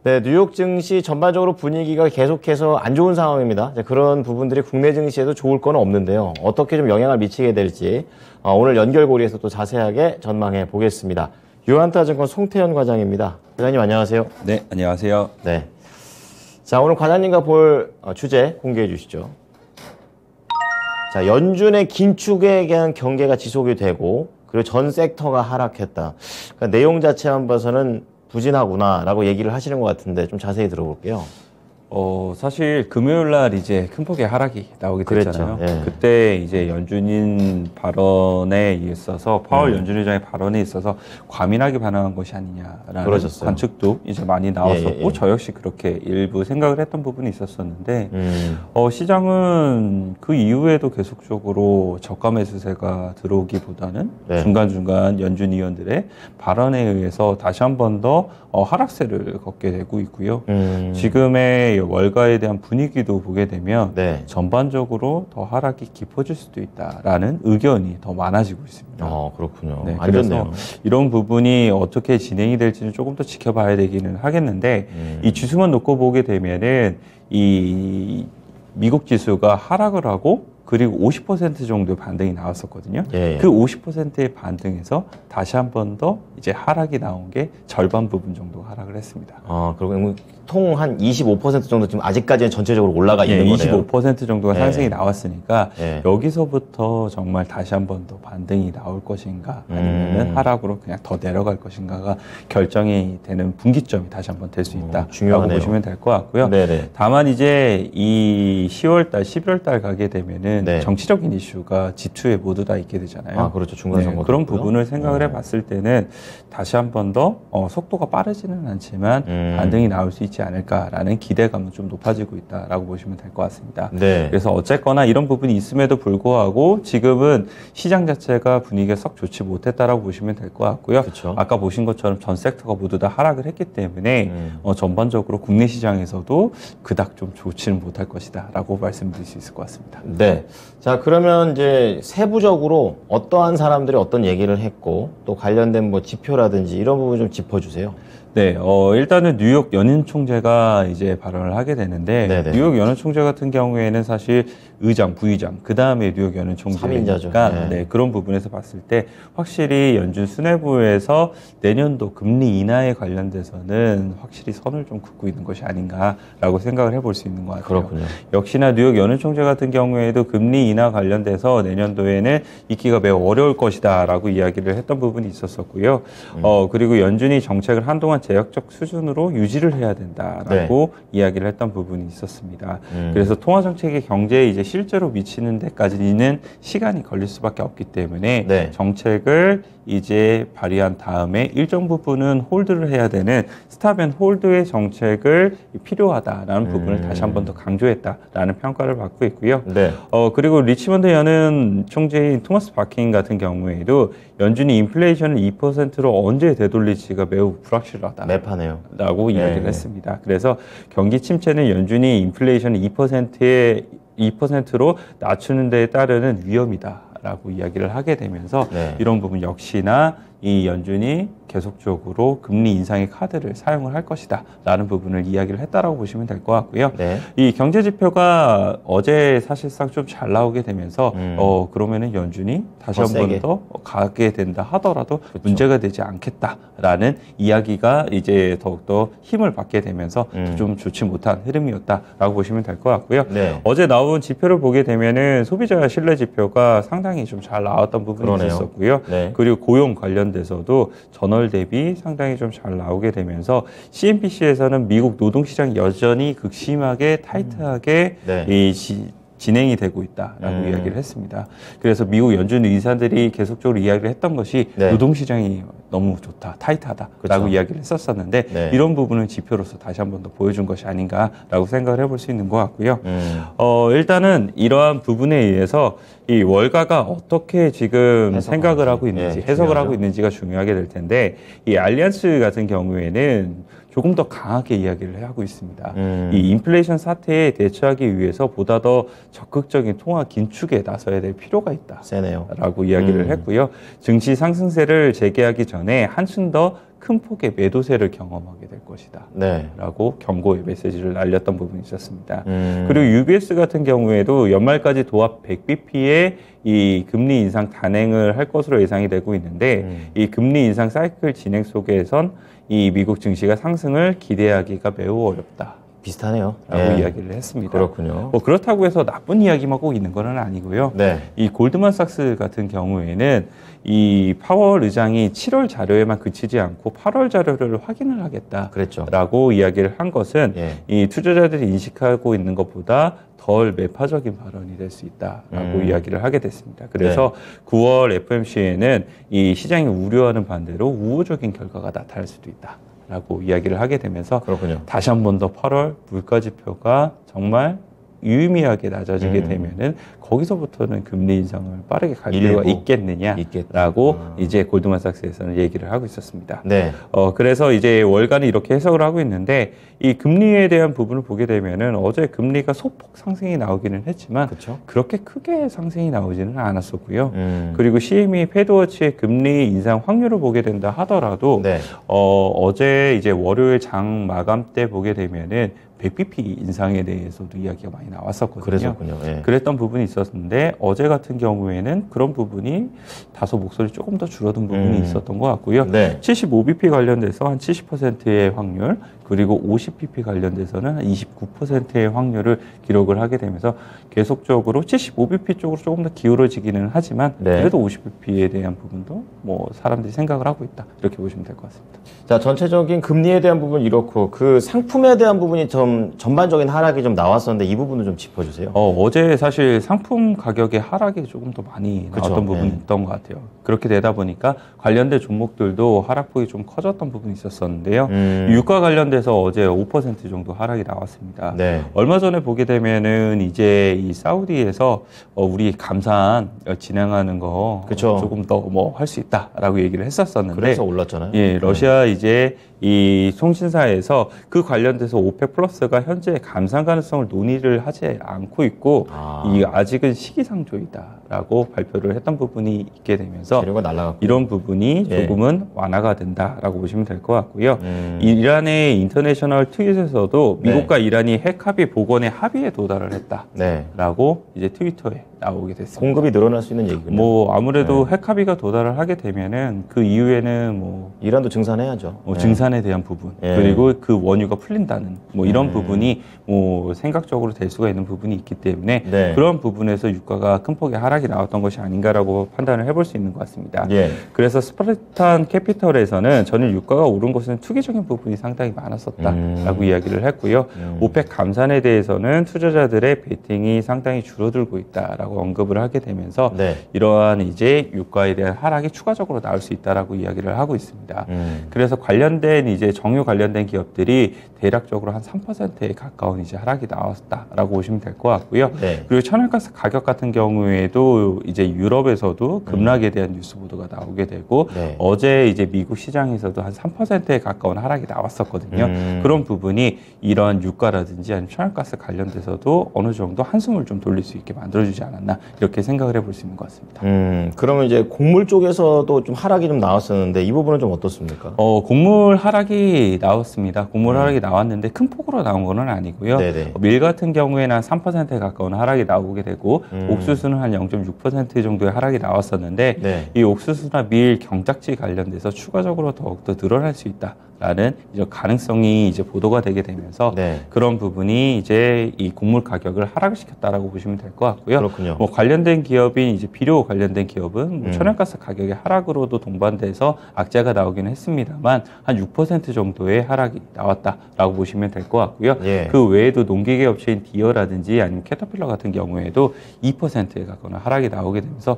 네, 뉴욕 증시 전반적으로 분위기가 계속해서 안 좋은 상황입니다. 그런 부분들이 국내 증시에도 좋을 건 없는데요. 어떻게 좀 영향을 미치게 될지 오늘 연결고리에서 또 자세하게 전망해 보겠습니다. 유한타증권 송태현 과장입니다. 과장님 안녕하세요. 네, 안녕하세요. 네. 자, 오늘 과장님과 볼 주제 공개해 주시죠. 자, 연준의 긴축에 대한 경계가 지속이 되고 그리고 전 섹터가 하락했다. 그러니까 내용 자체 한번 봐서는 부진하구나라고 얘기를 하시는 것 같은데 좀 자세히 들어볼게요. 사실 금요일 날 이제 큰 폭의 하락이 나오게 됐잖아요. 그랬죠. 예. 그때 이제 연준인 발언에 있어서 파월 연준 의장의 발언에 있어서 과민하게 반응한 것이 아니냐라는 그러셨어요. 관측도 이제 많이 나왔었고 예, 예, 예. 저 역시 그렇게 일부 생각을 했던 부분이 있었었는데 시장은 그 이후에도 계속적으로 저가 매수세가 들어오기보다는 네. 중간중간 연준 위원들의 발언에 의해서 다시 한 번 더 하락세를 걷게 되고 있고요. 지금의 월가에 대한 분위기도 보게 되면 네. 전반적으로 더 하락이 깊어질 수도 있다라는 의견이 더 많아지고 있습니다. 그렇군요. 네, 안 그래서 좋네요. 이런 부분이 어떻게 진행이 될지는 조금 더 지켜봐야 되기는 하겠는데 이 지수만 놓고 보게 되면은 이 미국 지수가 하락을 하고 그리고 50% 정도의 반등이 나왔었거든요. 예. 그 50%의 반등에서 다시 한 번 더 이제 하락이 나온 게 절반 부분 정도 하락을 했습니다. 그리고 통 한 25% 정도 지금 아직까지는 전체적으로 올라가 있는 거네요. 25% 정도가 상승이 예. 나왔으니까 예. 여기서부터 정말 다시 한 번 더 반등이 나올 것인가 아니면은 하락으로 그냥 더 내려갈 것인가가 결정이 되는 분기점이 다시 한 번 될 수 있다라고 중요하네요. 보시면 될 것 같고요. 네네. 다만 이제 이 10월 달, 11월 달 가게 되면은 네. 정치적인 이슈가 G2에 모두 다 있게 되잖아요. 그렇죠. 중간 선거. 그런 부분을 생각을 해봤을 때는 다시 한 번 더 속도가 빠르지는 않지만 반등이 나올 수 있지 않을까라는 기대감은 좀 높아지고 있다라고 보시면 될 것 같습니다. 네. 그래서 어쨌거나 이런 부분이 있음에도 불구하고 지금은 시장 자체가 분위기가 썩 좋지 못했다라고 보시면 될 것 같고요. 그쵸. 아까 보신 것처럼 전 섹터가 모두 다 하락을 했기 때문에 전반적으로 국내 시장에서도 그닥 좀 좋지는 못할 것이다라고 말씀드릴 수 있을 것 같습니다. 네. 자, 그러면 이제 세부적으로 어떠한 사람들이 어떤 얘기를 했고 또 관련된 뭐 지표라든지 이런 부분 좀 짚어주세요. 네, 일단은 뉴욕 연은 총재가 이제 발언을 하게 되는데 네네. 뉴욕 연은 총재 같은 경우에는 사실 의장, 부의장, 그 다음에 뉴욕 연은 총재니까 삼인자죠. 네, 그런 부분에서 봤을 때 확실히 연준 수뇌부에서 내년도 금리 인하에 관련돼서는 확실히 선을 좀 긋고 있는 것이 아닌가라고 생각을 해볼 수 있는 것 같아요. 그렇군요. 역시나 뉴욕 연은 총재 같은 경우에도 금리 인하 관련돼서 내년도에는 있기가 매우 어려울 것이다라고 이야기를 했던 부분이 있었었고요. 그리고 연준이 정책을 한동안 제약적 수준으로 유지를 해야 된다라고 이야기를 했던 부분이 있었습니다. 그래서 통화 정책의 경제에 이제 실제로 미치는 데까지는 시간이 걸릴 수밖에 없기 때문에 네. 정책을 이제 발의한 다음에 일정 부분은 홀드를 해야 되는 스탑 앤 홀드의 정책을 필요하다라는 부분을 다시 한 번 더 강조했다라는 평가를 받고 있고요. 네. 그리고 리치먼드 연은 총재인 토마스 바킹 같은 경우에도 연준이 인플레이션을 2%로 언제 되돌릴지가 매우 불확실하다. 매파네요. 라고 이야기를 했습니다. 그래서 경기 침체는 연준이 인플레이션을 2%로 낮추는 데에 따르는 위험이다라고 이야기를 하게 되면서 이런 부분 역시나 이 연준이 계속적으로 금리 인상의 카드를 사용을 할 것이다 라는 부분을 이야기를 했다라고 보시면 될 것 같고요. 네. 이 경제 지표가 어제 사실상 좀 잘 나오게 되면서 그러면은 연준이 다시 한 번 더 가게 된다 하더라도 문제가 되지 않겠다라는 이야기가 이제 더욱더 힘을 받게 되면서 좀 좋지 못한 흐름이었다라고 보시면 될 것 같고요. 네. 어제 나온 지표를 보게 되면은 소비자 신뢰 지표가 상당히 좀 잘 나왔던 부분이 그러네요. 있었고요. 네. 그리고 고용 관련돼서도 전월 대비 상당히 좀 잘 나오게 되면서 CNBC에서는 미국 노동시장이 여전히 극심하게 타이트하게 진행이 되고 있다라고 이야기를 했습니다. 그래서 미국 연준 의사들이 계속적으로 이야기를 했던 것이 노동시장이 너무 좋다, 타이트하다라고 이야기를 했었었는데 이런 부분은 지표로서 다시 한 번 더 보여준 것이 아닌가라고 생각을 해볼 수 있는 것 같고요. 일단은 이러한 부분에 의해서 이 월가가 어떻게 지금 생각을 하고 있는지 해석을 하고 있는지가 중요하게 될 텐데 이 알리안스 같은 경우에는 조금 더 강하게 이야기를 하고 있습니다. 이 인플레이션 사태에 대처하기 위해서 보다 더 적극적인 통화 긴축에 나서야 될 필요가 있다. 세네요. 라고 이야기를 했고요. 증시 상승세를 재개하기 전에 한층 더 큰 폭의 매도세를 경험하게 될 것이다. 네. 라고 경고의 메시지를 날렸던 부분이 있었습니다. 그리고 UBS 같은 경우에도 연말까지 도합 100bp의 이 금리 인상 단행을 할 것으로 예상이 되고 있는데 이 금리 인상 사이클 진행 속에선 이 미국 증시가 상승을 기대하기가 매우 어렵다. 비슷하네요. 라고 이야기를 했습니다. 그렇군요. 뭐 그렇다고 해서 나쁜 이야기만 꼭 있는 건 아니고요. 네. 이 골드만삭스 같은 경우에는 이 파월 의장이 7월 자료에만 그치지 않고 8월 자료를 확인을 하겠다라고 그랬죠. 이야기를 한 것은 이 투자자들이 인식하고 있는 것보다 덜 매파적인 발언이 될 수 있다라고 이야기를 하게 됐습니다. 그래서 9월 FOMC에는 이 시장이 우려하는 반대로 우호적인 결과가 나타날 수도 있다. 라고 이야기를 하게 되면서 그렇군요. 다시 한 번 더 8월 물가지표가 정말 유의미하게 낮아지게 되면은 거기서부터는 금리 인상을 빠르게 갈 필요가 있겠느냐라고 이제 골드만삭스에서는 얘기를 하고 있었습니다. 네. 그래서 이제 월간은 이렇게 해석을 하고 있는데 이 금리에 대한 부분을 보게 되면은 어제 금리가 소폭 상승이 나오기는 했지만 그렇게 크게 상승이 나오지는 않았었고요. 그리고 CME 패드워치의 금리 인상 확률을 보게 된다 하더라도 어제 이제 월요일 장 마감 때 보게 되면은 100bp 인상에 대해서도 이야기가 많이 나왔었거든요. 그랬었군요. 그랬던 부분이 있었는데 어제 같은 경우에는 그런 부분이 다소 목소리 조금 더 줄어든 부분이 있었던 것 같고요. 75bp 관련돼서 한 70%의 확률, 그리고 50bp 관련돼서는 한 29%의 확률을 기록을 하게 되면서 계속적으로 75bp 쪽으로 조금 더 기울어지기는 하지만 그래도 50bp에 대한 부분도 뭐 사람들이 생각을 하고 있다. 이렇게 보시면 될 것 같습니다. 자, 전체적인 금리에 대한 부분 이렇고 그 상품에 대한 부분이 좀 전반적인 하락이 좀 나왔었는데 이 부분을 좀 짚어주세요. 어제 사실 상품 가격의 하락이 조금 더 많이 나왔던 부분이 있던 것 같아요. 그렇게 되다 보니까 관련된 종목들도 하락폭이 좀 커졌던 부분이 있었었는데요. 유가 관련돼서 어제 5% 정도 하락이 나왔습니다. 얼마 전에 보게 되면은 이제 이 사우디에서 우리 감산 진행하는 거 조금 더 뭐 할 수 있다라고 얘기를 했었었는데 그래서 올랐잖아요. 러시아 이제 이 통신사에서 그 관련돼서 오펙 플러스가 현재 감산 가능성을 논의를 하지 않고 있고 이 아직은 시기상조이다라고 발표를 했던 부분이 있게 되면서 이런 부분이 조금은 완화가 된다라고 보시면 될 것 같고요. 이란의 인터내셔널 트윗에서도 미국과 이란이 핵 합의 복원에 합의에 도달을 했다라고 이제 트위터에 나오게 됐습니다. 공급이 늘어날 수 있는 얘기군요. 뭐 아무래도 핵 합의가 도달을 하게 되면은 그 이후에는 뭐 이란도 증산해야죠. 증산에 대한 부분 그리고 그 원유가 풀린다는 뭐 이런 부분이 뭐 생각적으로 될 수가 있는 부분이 있기 때문에 그런 부분에서 유가가 큰 폭의 하락이 나왔던 것이 아닌가라고 판단을 해볼 수 있는 것 같습니다. 그래서 스파르탄 캐피털에서는 전일 유가가 오른 것은 투기적인 부분이 상당히 많았었다라고 이야기를 했고요. 오펙 감산에 대해서는 투자자들의 베팅이 상당히 줄어들고 있다라고 언급을 하게 되면서 이러한 이제 유가에 대한 하락이 추가적으로 나올 수 있다라고 이야기를 하고 있습니다. 그래서 관련된 이제 정유 관련된 기업들이 대략적으로 한 3%에 가까운 이제 하락이 나왔다라고 보시면 될 것 같고요. 그리고 천연가스 가격 같은 경우에도 이제 유럽에서도 급락에 대한 뉴스 보도가 나오게 되고 어제 이제 미국 시장에서도 한 3%에 가까운 하락이 나왔었거든요. 그런 부분이 이런 유가라든지 아니면 천연가스 관련돼서도 어느 정도 한숨을 좀 돌릴 수 있게 만들어주지 않았나 이렇게 생각을 해볼 수 있는 것 같습니다. 그러면 이제 곡물 쪽에서도 좀 하락이 좀 나왔었는데 이 부분은 좀 어떻습니까? 곡물 하락이 나왔습니다. 곡물 하락이 나왔는데 큰 폭으로 나온 건 아니고요. 밀 같은 경우에는 한 3%에 가까운 하락이 나오게 되고 옥수수는 한 0.6% 정도의 하락이 나왔었는데 이 옥수수나 밀 경작지 관련돼서 추가적으로 더욱더 늘어날 수 있다라는 이제 가능성이 이제 보도가 되게 되면서 그런 부분이 이제 이 곡물 가격을 하락을 시켰다라고 보시면 될 것 같고요. 뭐 관련된 기업인 이제 비료 관련된 기업은 뭐 천연가스 가격의 하락으로도 동반돼서 악재가 나오기는 했습니다만 한 6% 정도의 하락이 나왔다라고 보시면 될 것 같고요. 그 외에도 농기계 업체인 디어라든지 아니면 캐터필러 같은 경우에도 2%에 가까운 하락이 나오게 되면서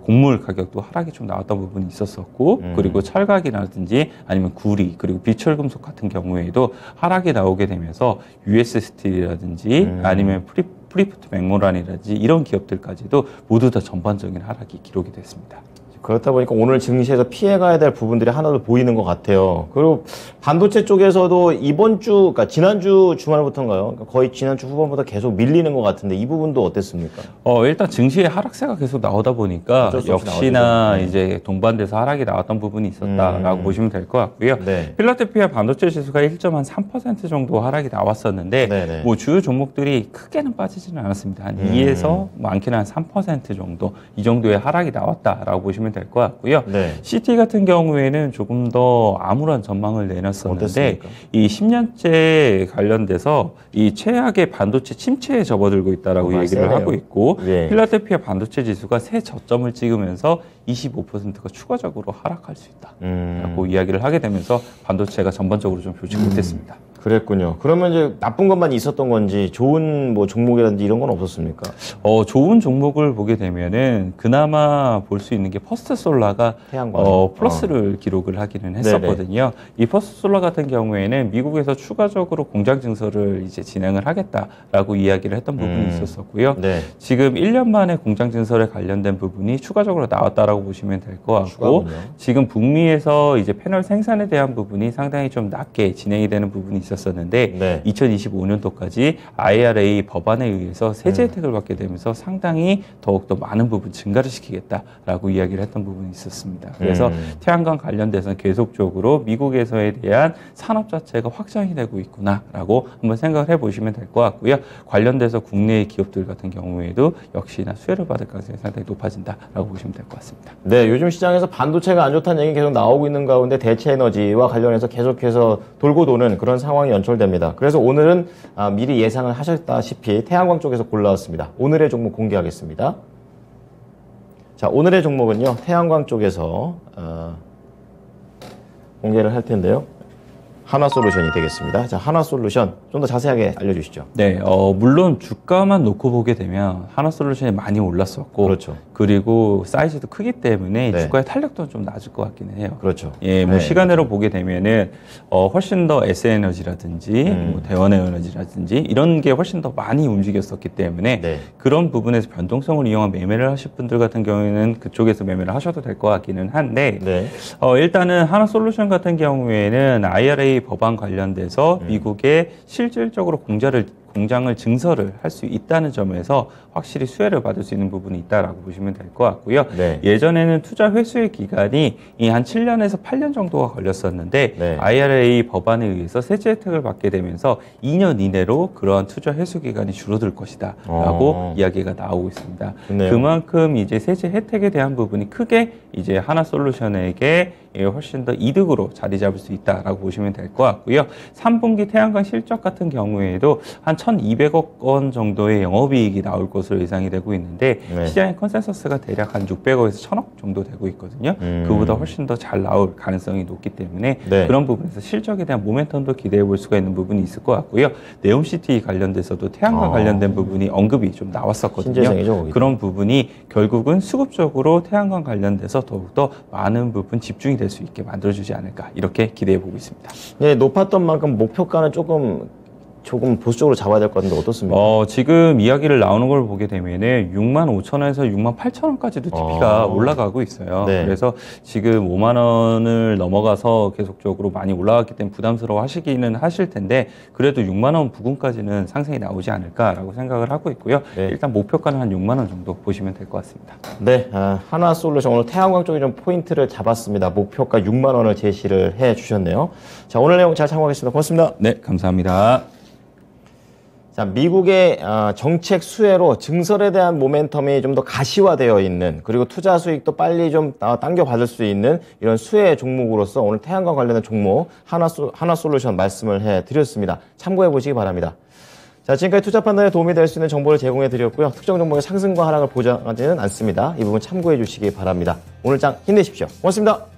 곡물 가격도 하락이 좀 나왔던 부분이 있었었고 그리고 철각이라든지 아니면 구리 그리고 비철금속 같은 경우에도 하락이 나오게 되면서 US 스틸이라든지 아니면 프리프트 맥모란이라든지 이런 기업들까지도 모두 다 전반적인 하락이 기록이 됐습니다. 그렇다 보니까 오늘 증시에서 피해가야 될 부분들이 하나도 보이는 것 같아요. 그리고 반도체 쪽에서도 이번 주, 그러니까 지난주 주말부터인가요? 그러니까 거의 지난주 후반보다 계속 밀리는 것 같은데 이 부분도 어땠습니까? 일단 증시의 하락세가 계속 나오다 보니까 역시나 네. 이제 동반돼서 하락이 나왔던 부분이 있었다라고 보시면 될 것 같고요. 네. 필라델피아 반도체 지수가 1.3% 정도 하락이 나왔었는데 네네. 뭐 주요 종목들이 크게는 빠지지는 않았습니다. 한 2에서 많게는 한 3% 정도 이 정도의 하락이 나왔다라고 보시면 될 것 같고요. 네. CT 같은 경우에는 조금 더 암울한 전망을 내놨었는데 어땠습니까? 이 10년째 관련돼서 이 최악의 반도체 침체에 접어들고 있다라고 얘기를 세네요. 하고 있고 네. 필라델피아 반도체 지수가 새 저점을 찍으면서 25%가 추가적으로 하락할 수 있다라고 이야기를 하게 되면서 반도체가 전반적으로 좀 좋지 못했습니다. 그랬군요. 그러면 이제 나쁜 것만 있었던 건지 좋은 뭐 종목이라든지 이런 건 없었습니까? 좋은 종목을 보게 되면은 그나마 볼 수 있는 게 퍼스트솔라가 플러스를 기록을 하기는 했었거든요. 네네. 이 퍼스트솔라 같은 경우에는 미국에서 추가적으로 공장 증설을 이제 진행을 하겠다라고 이야기를 했던 부분이 있었었고요. 네. 지금 1년 만에 공장 증설에 관련된 부분이 추가적으로 나왔다라고 보시면 될 것 같고 추가군요. 지금 북미에서 이제 패널 생산에 대한 부분이 상당히 좀 낮게 진행이 되는 부분이 있었었는데 네. 2025년도까지 IRA 법안에 의해서 세제 혜택을 받게 되면서 상당히 더욱더 많은 부분 증가를 시키겠다라고 이야기를 했던 부분이 있었습니다. 그래서 태양광 관련돼서는 계속적으로 미국에서에 대한 산업 자체가 확장이 되고 있구나라고 한번 생각을 해보시면 될 것 같고요. 관련돼서 국내의 기업들 같은 경우에도 역시나 수혜를 받을 가능성이 상당히 높아진다라고 보시면 될 것 같습니다. 네, 요즘 시장에서 반도체가 안 좋다는 얘기 계속 나오고 있는 가운데 대체 에너지와 관련해서 계속해서 돌고 도는 그런 상황이 연출됩니다. 그래서 오늘은 미리 예상을 하셨다시피 태양광 쪽에서 골라왔습니다. 오늘의 종목 공개하겠습니다. 자, 오늘의 종목은요, 태양광 쪽에서 공개를 할 텐데요. 한화솔루션이 되겠습니다. 자, 한화솔루션 좀 더 자세하게 알려주시죠. 네, 물론 주가만 놓고 보게 되면 한화솔루션이 많이 올랐었고, 그렇죠. 그리고 사이즈도 크기 때문에 네. 주가의 탄력도 좀 낮을 것 같기는 해요. 그렇죠. 예, 뭐 네. 시간으로 보게 되면은 훨씬 더 S에너지라든지 뭐 대원에너지라든지 이런 게 훨씬 더 많이 움직였었기 때문에 네. 그런 부분에서 변동성을 이용한 매매를 하실 분들 같은 경우에는 그쪽에서 매매를 하셔도 될 것 같기는 한데 네. 일단은 한화솔루션 같은 경우에는 IRA 법안 관련돼서 미국의 실질적으로 공장을 증설을 할 수 있다는 점에서 확실히 수혜를 받을 수 있는 부분이 있다라고 보시면 될 것 같고요. 네. 예전에는 투자 회수의 기간이 한 7년에서 8년 정도가 걸렸었는데 네. IRA 법안에 의해서 세제 혜택을 받게 되면서 2년 이내로 그러한 투자 회수 기간이 줄어들 것이다라고 이야기가 나오고 있습니다. 좋네요. 그만큼 이제 세제 혜택에 대한 부분이 크게 이제 한화솔루션에게 훨씬 더 이득으로 자리 잡을 수 있다라고 보시면 될 것 같고요. 3분기 태양광 실적 같은 경우에도 한 1,200억 원 정도의 영업이익이 나올 것으로 예상이 되고 있는데 네. 시장의 컨센서스가 대략 한 600억에서 1,000억 정도 되고 있거든요. 그보다 훨씬 더 잘 나올 가능성이 높기 때문에 네. 그런 부분에서 실적에 대한 모멘텀도 기대해 볼 수가 있는 부분이 있을 것 같고요. 네옴시티 관련돼서도 태양광 관련된 부분이 언급이 좀 나왔었거든요. 신재생이죠, 그런 부분이 결국은 수급적으로 태양광 관련돼서 더욱더 많은 부분 집중이 될 수 있게 만들어주지 않을까 이렇게 기대해 보고 있습니다. 네, 높았던 만큼 목표가는 조금 보수적으로 잡아야 될 것 같은데 어떻습니까? 지금 이야기를 나오는 걸 보게 되면은 65,000원에서 68,000원까지도 TP가 올라가고 있어요. 네. 그래서 지금 5만 원을 넘어가서 계속적으로 많이 올라갔기 때문에 부담스러워 하시기는 하실 텐데 그래도 6만 원 부근까지는 상승이 나오지 않을까라고 생각을 하고 있고요. 네. 일단 목표가는 한 6만 원 정도 보시면 될 것 같습니다. 네, 한화솔루션 오늘 태양광 쪽에 좀 포인트를 잡았습니다. 목표가 6만 원을 제시를 해 주셨네요. 자, 오늘 내용 잘 참고하겠습니다. 고맙습니다. 네, 감사합니다. 자, 미국의 정책 수혜로 증설에 대한 모멘텀이 좀 더 가시화되어 있는 그리고 투자 수익도 빨리 좀 당겨받을 수 있는 이런 수혜 종목으로서 오늘 태양광 관련된 종목 한화솔루션 말씀을 해드렸습니다. 참고해 보시기 바랍니다. 자, 지금까지 투자 판단에 도움이 될 수 있는 정보를 제공해 드렸고요. 특정 종목의 상승과 하락을 보장하지는 않습니다. 이 부분 참고해 주시기 바랍니다. 오늘 장 힘내십시오. 고맙습니다.